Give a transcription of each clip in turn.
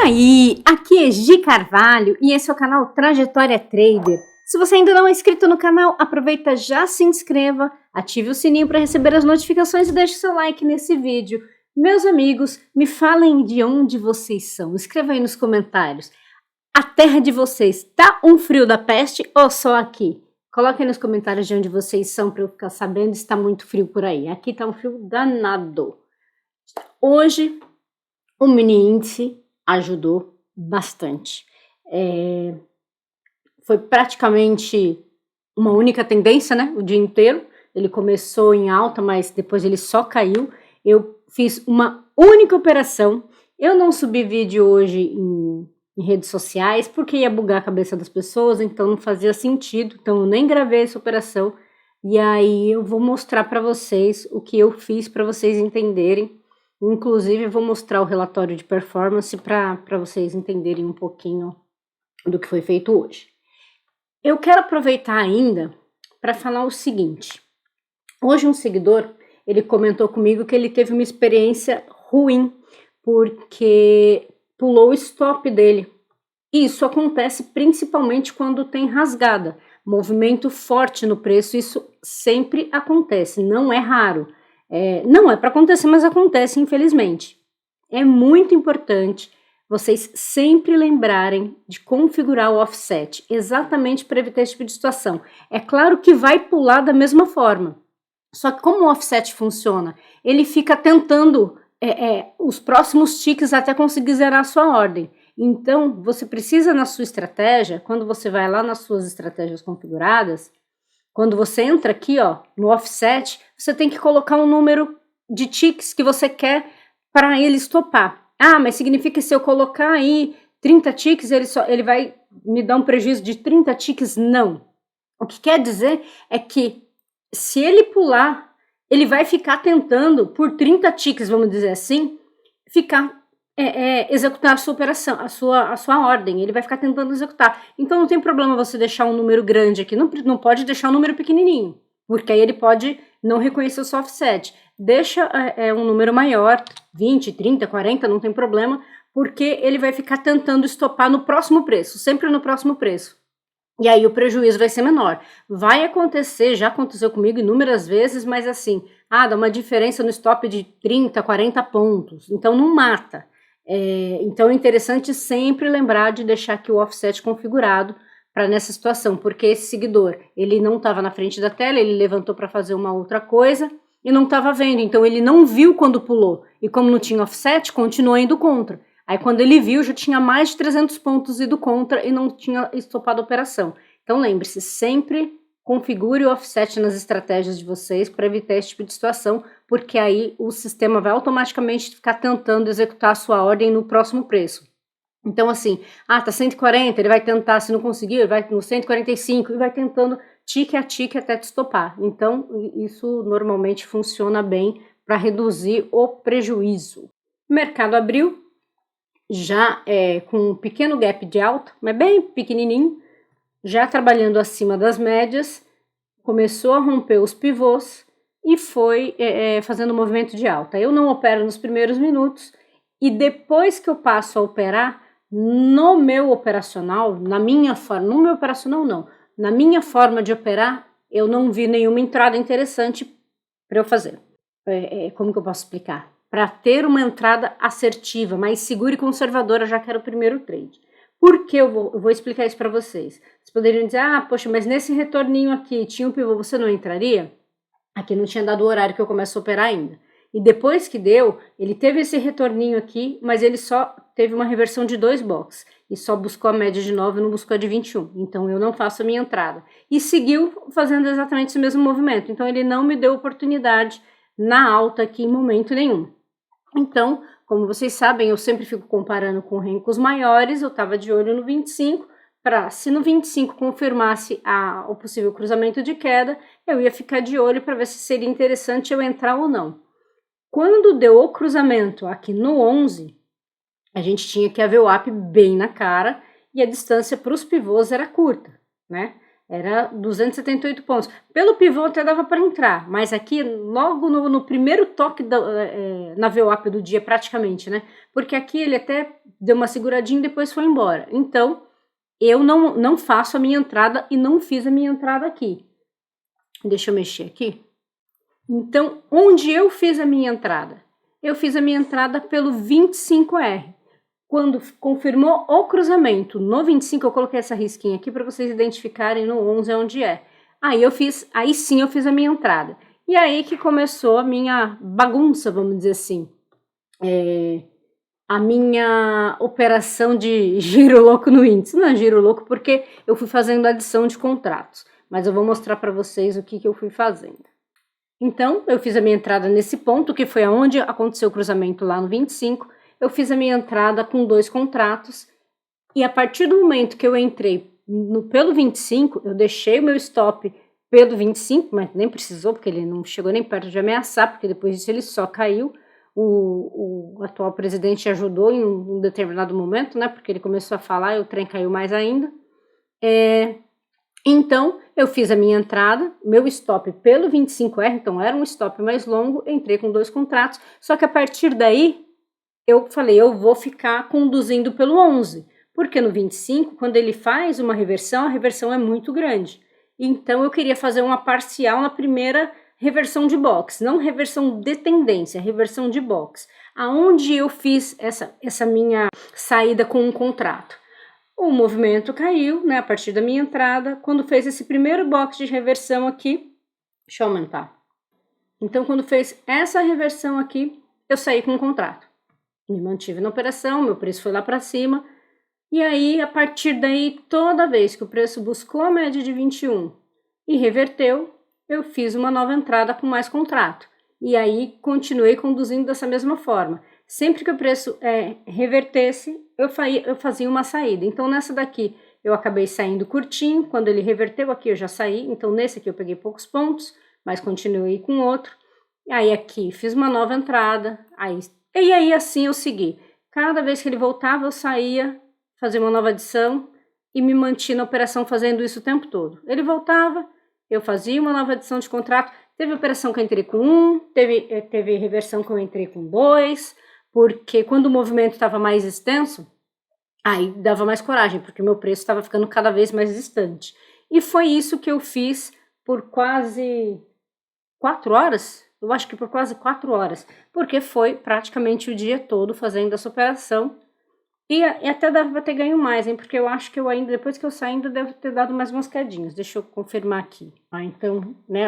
aí, aqui é Gi Carvalho e esse é o canal Trajetória Trader. Se você ainda não é inscrito no canal, aproveita, já se inscreva, ative o sininho para receber as notificações e deixe seu like nesse vídeo. Meus amigos, me falem de onde vocês são, escreva aí nos comentários. A terra de vocês tá um frio da peste ou só aqui? Coloquem nos comentários de onde vocês são para eu ficar sabendo se está muito frio por aí. Aqui tá um frio danado. Hoje o mini índice ajudou bastante. Foi praticamente uma única tendência, né? O dia inteiro. Ele começou em alta, mas depois ele só caiu. Eu fiz uma única operação. Eu não subi vídeo hoje em redes sociais porque ia bugar a cabeça das pessoas, então não fazia sentido. Então eu nem gravei essa operação. E aí eu vou mostrar para vocês o que eu fiz para vocês entenderem. Inclusive, eu vou mostrar o relatório de performance para vocês entenderem um pouquinho do que foi feito hoje. Eu quero aproveitar ainda para falar o seguinte. Hoje um seguidor, ele comentou comigo que ele teve uma experiência ruim, porque pulou o stop dele. E isso acontece principalmente quando tem rasgada, movimento forte no preço, isso sempre acontece, não é raro. Não é para acontecer, mas acontece, infelizmente. É muito importante vocês sempre lembrarem de configurar o offset, exatamente para evitar esse tipo de situação. É claro que vai pular da mesma forma, só que como o offset funciona, ele fica tentando os próximos ticks até conseguir zerar a sua ordem. Então, você precisa na sua estratégia, quando você vai lá nas suas estratégias configuradas, quando você entra aqui, ó, no offset, você tem que colocar um número de ticks que você quer para ele estopar. Ah, mas significa que se eu colocar aí 30 ticks, ele vai me dar um prejuízo de 30 ticks? Não. O que quer dizer é que se ele pular, ele vai ficar tentando, por 30 ticks, vamos dizer assim, executar a sua operação, a sua ordem. Ele vai ficar tentando executar. Então não tem problema você deixar um número grande aqui, não pode deixar um número pequenininho, porque aí ele pode não reconhecer o seu offset. Deixa um número maior, 20, 30, 40, não tem problema, porque ele vai ficar tentando estopar no próximo preço, sempre no próximo preço. E aí o prejuízo vai ser menor. Vai acontecer, já aconteceu comigo inúmeras vezes, mas assim, dá uma diferença no stop de 30, 40 pontos, então não mata. Então é interessante sempre lembrar de deixar aqui o offset configurado para nessa situação, porque esse seguidor, ele não estava na frente da tela, ele levantou para fazer uma outra coisa e não estava vendo, então ele não viu quando pulou, e como não tinha offset, continuou indo contra. Aí quando ele viu, já tinha mais de 300 pontos ido contra e não tinha estopado a operação. Então lembre-se, sempre configure o offset nas estratégias de vocês para evitar esse tipo de situação, porque aí o sistema vai automaticamente ficar tentando executar a sua ordem no próximo preço. Então assim, tá 140, ele vai tentar, se não conseguir, ele vai no 145 e vai tentando tique a tique até te estopar. Então isso normalmente funciona bem para reduzir o prejuízo. O mercado abriu já com um pequeno gap de alta, mas bem pequenininho, já trabalhando acima das médias, começou a romper os pivôs e foi fazendo movimento de alta. Eu não opero nos primeiros minutos e depois que eu passo a operar, no meu operacional, na minha forma, no meu operacional não, na minha forma de operar, eu não vi nenhuma entrada interessante para eu fazer. Como que eu posso explicar? Para ter uma entrada assertiva, mais segura e conservadora, já que era o primeiro trade. Por que eu vou explicar isso para vocês? Vocês poderiam dizer, poxa, mas nesse retorninho aqui tinha um pivô, você não entraria? Aqui não tinha dado o horário que eu começo a operar ainda. E depois que deu, ele teve esse retorninho aqui, mas ele só teve uma reversão de 2 boxes. E só buscou a média de 9 e não buscou a de 21. Então eu não faço a minha entrada. E seguiu fazendo exatamente esse mesmo movimento. Então ele não me deu oportunidade na alta aqui em momento nenhum. Então, como vocês sabem, eu sempre fico comparando com Renkos maiores, eu estava de olho no 25, se no 25 confirmasse o possível cruzamento de queda, eu ia ficar de olho para ver se seria interessante eu entrar ou não. Quando deu o cruzamento aqui no 11, a gente tinha que haver o up bem na cara e a distância para os pivôs era curta, né? era 278 pontos. Pelo pivô até dava para entrar, mas aqui logo no primeiro toque na VWAP do dia praticamente, né? Porque aqui ele até deu uma seguradinha e depois foi embora. Então, eu não faço a minha entrada e não fiz a minha entrada aqui. Deixa eu mexer aqui. Então, onde eu fiz a minha entrada? Eu fiz a minha entrada pelo 25R. Quando confirmou o cruzamento no 25, eu coloquei essa risquinha aqui para vocês identificarem no 11 onde é. Aí sim eu fiz a minha entrada. E aí que começou a minha bagunça, vamos dizer assim. A minha operação de giro louco no índice. Não é giro louco porque eu fui fazendo adição de contratos. Mas eu vou mostrar para vocês o que eu fui fazendo. Então, eu fiz a minha entrada nesse ponto, que foi aonde aconteceu o cruzamento lá no 25. Eu fiz a minha entrada com 2 contratos. E a partir do momento que eu entrei pelo 25, eu deixei o meu stop pelo 25, mas nem precisou, porque ele não chegou nem perto de ameaçar, porque depois disso ele só caiu. O atual presidente ajudou em um determinado momento, né? Porque ele começou a falar e o trem caiu mais ainda. Então, eu fiz a minha entrada, meu stop pelo 25R, então era um stop mais longo, entrei com 2 contratos, só que a partir daí, eu falei, eu vou ficar conduzindo pelo 11, porque no 25, quando ele faz uma reversão, a reversão é muito grande. Então, eu queria fazer uma parcial na primeira reversão de box, não reversão de tendência, reversão de box, aonde eu fiz essa minha saída com um contrato. O movimento caiu, né, a partir da minha entrada. Quando fez esse primeiro box de reversão aqui, deixa eu aumentar. Então, quando fez essa reversão aqui, eu saí com o contrato. Me mantive na operação, meu preço foi lá para cima. E aí, a partir daí, toda vez que o preço buscou a média de 21 e reverteu, eu fiz uma nova entrada com mais contrato. E aí, continuei conduzindo dessa mesma forma. Sempre que o preço revertesse, eu fazia uma saída. Então, nessa daqui, eu acabei saindo curtinho. Quando ele reverteu aqui, eu já saí. Então, nesse aqui, eu peguei poucos pontos, mas continuei com outro. E aí, aqui, fiz uma nova entrada. E aí, assim, eu segui. Cada vez que ele voltava, eu saía, fazia uma nova adição e me mantinha na operação fazendo isso o tempo todo. Ele voltava, eu fazia uma nova adição de contrato. Teve operação que eu entrei com 1, teve reversão que eu entrei com 2, porque quando o movimento estava mais extenso, aí dava mais coragem, porque o meu preço estava ficando cada vez mais distante. E foi isso que eu fiz por quase 4 horas, eu acho que por quase 4 horas, porque foi praticamente o dia todo fazendo essa operação. E até dava para ter ganho mais, hein? Porque eu acho que eu ainda, depois que eu saí, ainda devo ter dado mais umas quedinhas. Deixa eu confirmar aqui. Então, né,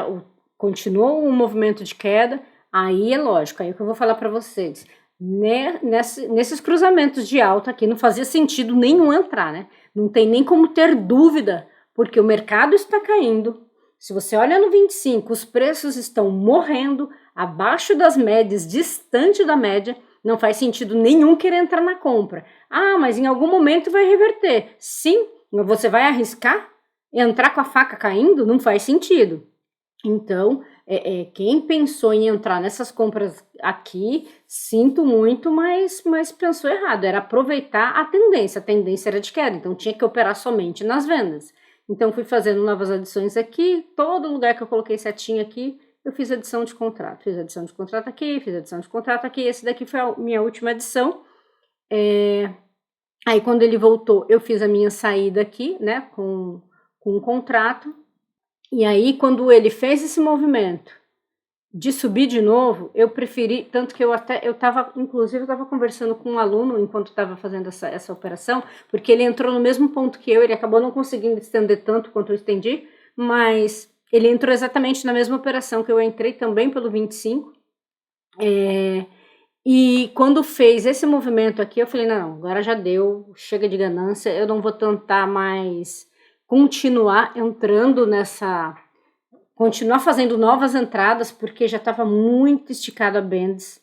continuou o movimento de queda, aí é lógico, aí é o que eu vou falar para vocês. Nesses cruzamentos de alta aqui, não fazia sentido nenhum entrar, né? Não tem nem como ter dúvida, porque o mercado está caindo. Se você olha no 25, os preços estão morrendo, abaixo das médias, distante da média, não faz sentido nenhum querer entrar na compra. Ah, mas em algum momento vai reverter. Sim, mas você vai arriscar entrar com a faca caindo? Não faz sentido. Então, quem pensou em entrar nessas compras aqui, sinto muito, mas pensou errado. Era aproveitar a tendência era de queda, então tinha que operar somente nas vendas. Então, fui fazendo novas adições aqui, todo lugar que eu coloquei setinha aqui, eu fiz adição de contrato. Fiz adição de contrato aqui, fiz adição de contrato aqui, esse daqui foi a minha última adição. Aí, quando ele voltou, eu fiz a minha saída aqui, né, com um contrato. E aí, quando ele fez esse movimento de subir de novo, eu preferi, tanto que inclusive eu estava conversando com um aluno enquanto estava fazendo essa operação, porque ele entrou no mesmo ponto que eu, ele acabou não conseguindo estender tanto quanto eu estendi, mas ele entrou exatamente na mesma operação que eu entrei, também pelo 25, e quando fez esse movimento aqui, eu falei, não, agora já deu, chega de ganância, eu não vou tentar mais continuar entrando continuar fazendo novas entradas, porque já estava muito esticado a bands.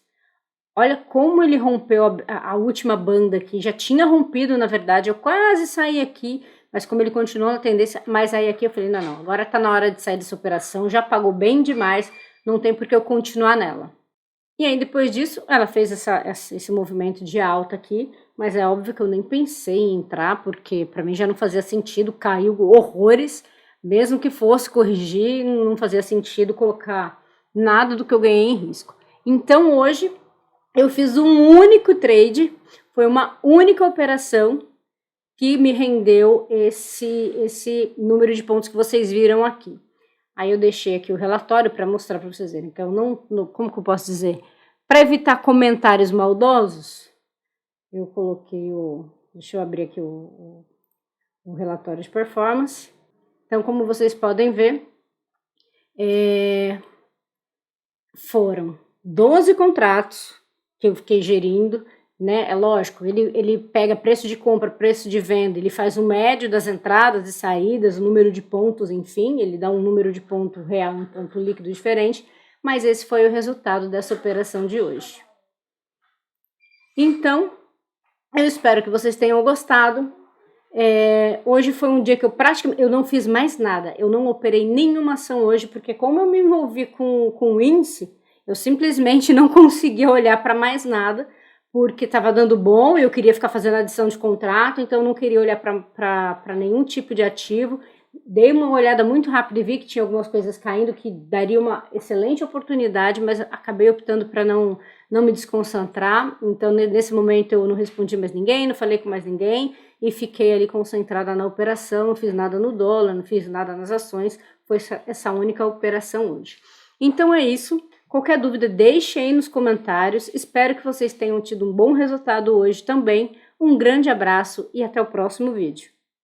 Olha como ele rompeu a última banda aqui, já tinha rompido, na verdade, eu quase saí aqui, mas como ele continuou na tendência, mas aí aqui eu falei, não, agora está na hora de sair dessa operação, já pagou bem demais, não tem por que eu continuar nela. E aí depois disso, ela fez esse movimento de alta aqui, mas é óbvio que eu nem pensei em entrar, porque para mim já não fazia sentido, caiu horrores, Mesmo que fosse corrigir, não fazia sentido colocar nada do que eu ganhei em risco. Então hoje eu fiz um único trade, foi uma única operação que me rendeu esse número de pontos que vocês viram aqui. Aí eu deixei aqui o relatório para mostrar para vocês verem. Então, como que eu posso dizer? Para evitar comentários maldosos, eu coloquei deixa eu abrir aqui o relatório de performance. Então, como vocês podem ver, foram 12 contratos que eu fiquei gerindo, né? É lógico, ele pega preço de compra, preço de venda, ele faz o médio das entradas e saídas, o número de pontos, enfim, ele dá um número de ponto real, um ponto líquido diferente, mas esse foi o resultado dessa operação de hoje. Então, eu espero que vocês tenham gostado. Hoje foi um dia que eu não fiz mais nada, eu não operei nenhuma ação hoje, porque como eu me envolvi com o índice, eu simplesmente não conseguia olhar para mais nada, porque estava dando bom, eu queria ficar fazendo adição de contrato, então eu não queria olhar para nenhum tipo de ativo. Dei uma olhada muito rápida e vi que tinha algumas coisas caindo que daria uma excelente oportunidade, mas acabei optando para não me desconcentrar. Então nesse momento eu não respondi mais ninguém, não falei com mais ninguém e fiquei ali concentrada na operação, não fiz nada no dólar, não fiz nada nas ações, foi essa única operação hoje. Então é isso. Qualquer dúvida, deixe aí nos comentários. Espero que vocês tenham tido um bom resultado hoje também. Um grande abraço e até o próximo vídeo.